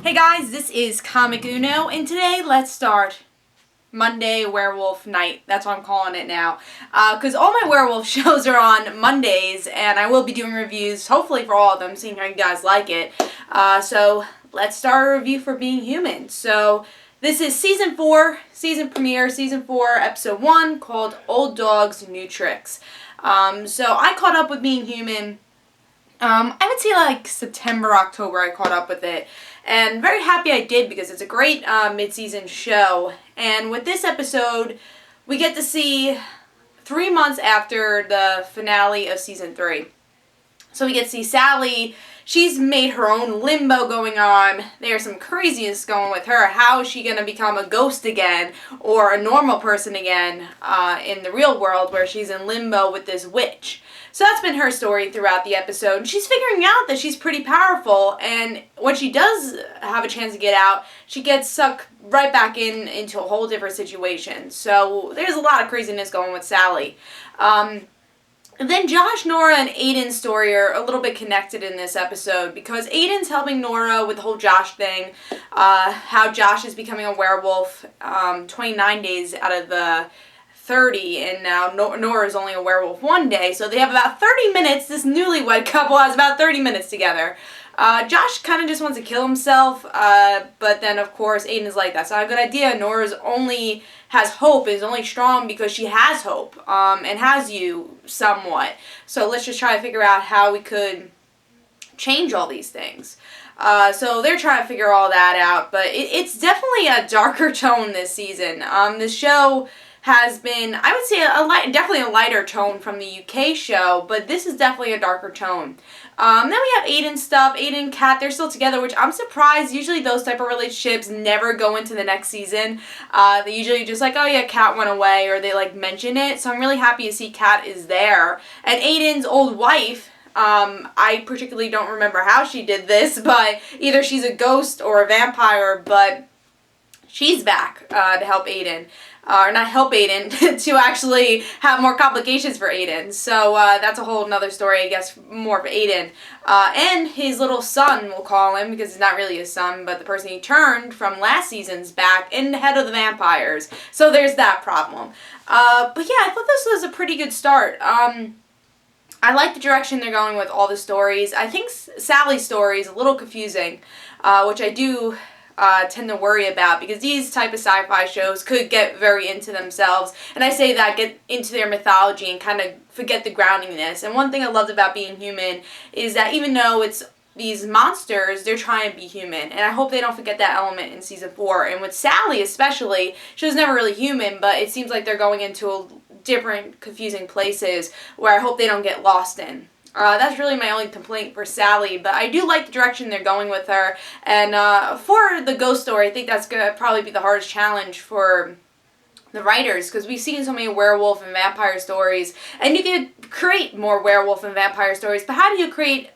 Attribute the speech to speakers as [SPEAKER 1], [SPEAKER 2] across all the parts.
[SPEAKER 1] Hey guys, this is Comic Uno, and today let's start Monday Werewolf Night. That's what I'm calling it now. Because all my werewolf shows are on Mondays, and I will be doing reviews, hopefully for all of them, seeing how you guys like it. So let's start a review for Being Human. So this is Season 4, season premiere, Season 4, Episode 1, called Old Dogs, New Tricks. So I caught up with Being Human, I would say like September, October I caught up with it. And very happy I did because it's a great mid-season show. And with this episode, we get to see 3 months after the finale of Season 3. So we get to see Sally. She's made her own limbo going on. There's some craziness going with her. How is she going to become a ghost again or a normal person again in the real world where she's in limbo with this witch? So that's been her story throughout the episode. And she's figuring out that she's pretty powerful, and when she does have a chance to get out, she gets sucked right back into a whole different situation. So there's a lot of craziness going with Sally. And then Josh, Nora, and Aiden's story are a little bit connected in this episode because Aiden's helping Nora with the whole Josh thing, how Josh is becoming a werewolf 29 days out of the 30, and now Nora's only a werewolf 1 day, so they have about 30 minutes. This newlywed couple has about 30 minutes together. Josh kind of just wants to kill himself, but then of course Aiden is like, that's not a good idea. Nora's only has hope, is only strong because she has hope, and has you somewhat. So let's just try to figure out how we could change all these things. So they're trying to figure all that out, but it's definitely a darker tone this season. The show has been, I would say, definitely a lighter tone from the UK show, but this is definitely a darker tone. Then we have Aiden stuff. Aiden and Kat, they're still together, which I'm surprised. Usually those type of relationships never go into the next season. They usually just like, oh yeah, Kat went away, or they like mention it. So I'm really happy to see Kat is there. And Aiden's old wife, I particularly don't remember how she did this, but either she's a ghost or a vampire, but she's back to help Aiden. Or not help Aiden, to actually have more complications for Aiden. So that's a whole nother story, I guess, more for Aiden. And his little son, we'll call him, because he's not really his son, but the person he turned from last season's back, and the head of the vampires. So there's that problem. But yeah, I thought this was a pretty good start. I like the direction they're going with all the stories. I think Sally's story is a little confusing, which I do tend to worry about, because these type of sci-fi shows could get very into themselves, and I say that, get into their mythology and kind of forget the groundingness. And one thing I loved about Being Human is that even though it's these monsters, they're trying to be human, and I hope they don't forget that element in Season 4. And with Sally especially, she was never really human, but it seems like they're going into different confusing places where I hope they don't get lost in. That's really my only complaint for Sally, but I do like the direction they're going with her. And for the ghost story, I think that's going to probably be the hardest challenge for the writers, because we've seen so many werewolf and vampire stories, and you can create more werewolf and vampire stories, but how do you create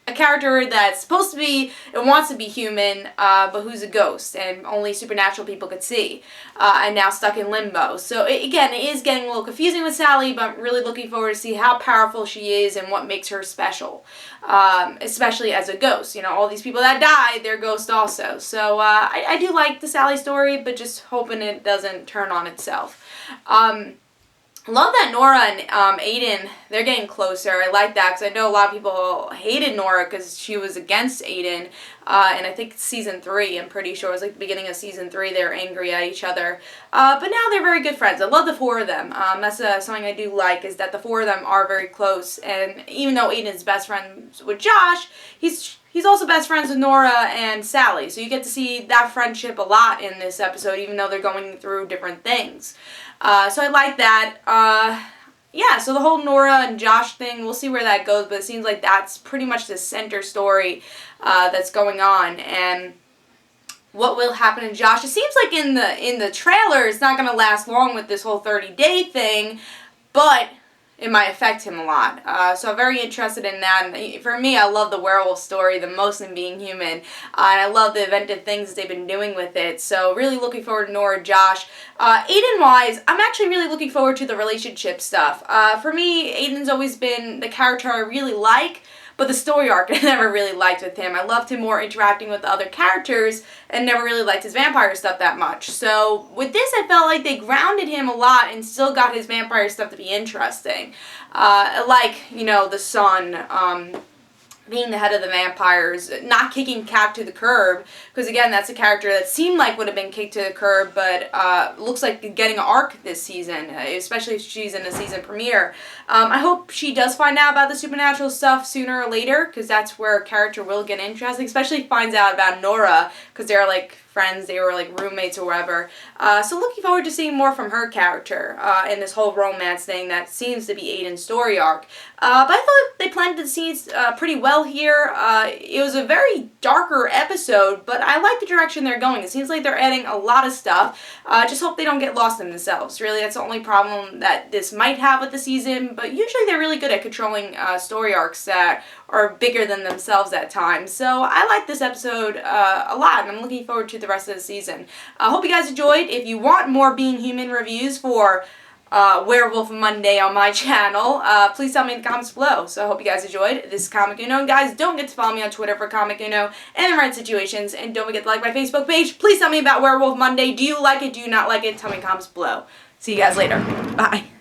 [SPEAKER 1] a character that's supposed to be and wants to be human, but who's a ghost and only supernatural people could see, and now stuck in limbo? So again, it is getting a little confusing with Sally, but I'm really looking forward to see how powerful she is and what makes her special, especially as a ghost. You know, all these people that died, they're ghosts also. So I do like the Sally story, but just hoping it doesn't turn on itself. Love that Nora and Aiden, they're getting closer. I like that because I know a lot of people hated Nora because she was against Aiden. And I think Season 3, I'm pretty sure, it was like the beginning of Season 3, they were angry at each other. But now they're very good friends. I love the four of them. That's something I do like, is that the four of them are very close. And even though Aiden's best friends with Josh, he's also best friends with Nora and Sally. So you get to see that friendship a lot in this episode, even though they're going through different things. So I like that. Yeah, so the whole Nora and Josh thing, we'll see where that goes, but it seems like that's pretty much the center story that's going on. And what will happen to Josh? It seems like in the trailer, it's not going to last long with this whole 30-day thing, but it might affect him a lot. So I'm very interested in that. And for me, I love the werewolf story the most in Being Human. And I love the inventive things they've been doing with it. So really looking forward to Nora, Josh. Aiden-wise, I'm actually really looking forward to the relationship stuff. For me, Aiden's always been the character I really like, but the story arc I never really liked with him. I loved him more interacting with the other characters and never really liked his vampire stuff that much. So with this, I felt like they grounded him a lot and still got his vampire stuff to be interesting. Like, you know, the son, being the head of the vampires, not kicking Cap to the curb, because again, that's a character that seemed like would have been kicked to the curb, but looks like getting an arc this season, especially if she's in a season premiere. I hope she does find out about the supernatural stuff sooner or later, because that's where a character will get interesting, especially if she finds out about Nora, because they're like friends, they were like roommates or whatever. So looking forward to seeing more from her character in this whole romance thing that seems to be Aiden's story arc. But I thought they planted the seeds pretty well here. It was a very darker episode, but I like the direction they're going. It seems like they're adding a lot of stuff. Just hope they don't get lost in themselves. Really, that's the only problem that this might have with the season, but usually they're really good at controlling story arcs that are bigger than themselves at times. So I like this episode a lot, and I'm looking forward to the rest of the season. I hope you guys enjoyed. If you want more Being Human reviews for Werewolf Monday on my channel, please tell me in the comments below. So I hope you guys enjoyed. This is Comic Uno, and guys, don't forget to follow me on Twitter for Comic Uno and the right situations, and don't forget to like my Facebook page. Please tell me about Werewolf Monday. Do you like it? Do you not like it? Tell me in the comments below. See you guys later. Bye.